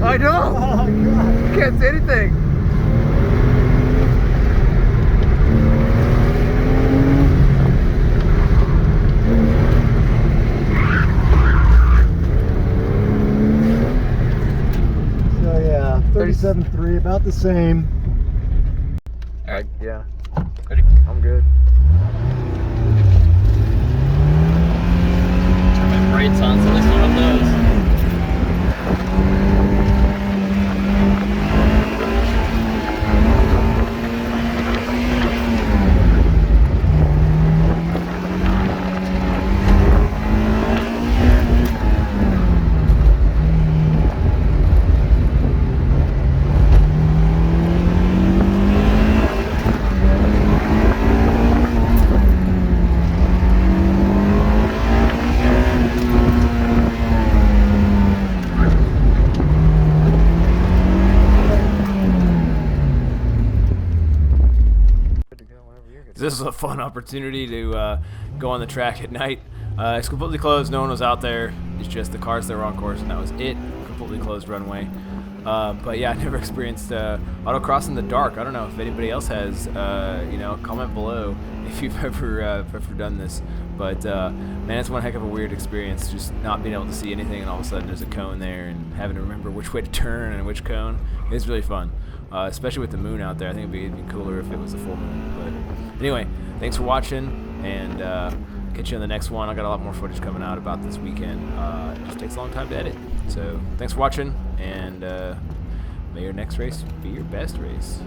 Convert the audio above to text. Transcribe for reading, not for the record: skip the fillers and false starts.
I know. Oh God. Can't see anything. So yeah, 37.3, about the same. All right. Yeah. Ready? I'm good. Turn my brakes on, so at least one of those. This is a fun opportunity to go on the track at night. It's completely closed. No one was out there. It's just the cars that were on course, and that was it. Completely closed runway. But yeah, I never experienced autocross in the dark. I don't know if anybody else has. You know, comment below if you've ever done this. But man, it's one heck of a weird experience. Just not being able to see anything, and all of a sudden there's a cone there, and having to remember which way to turn and which cone. It's really fun. Especially with the moon out there. I think it'd be cooler if it was a full moon. But anyway, thanks for watching, and catch you on the next one. I got a lot more footage coming out about this weekend. It just takes a long time to edit. So thanks for watching, and may your next race be your best race.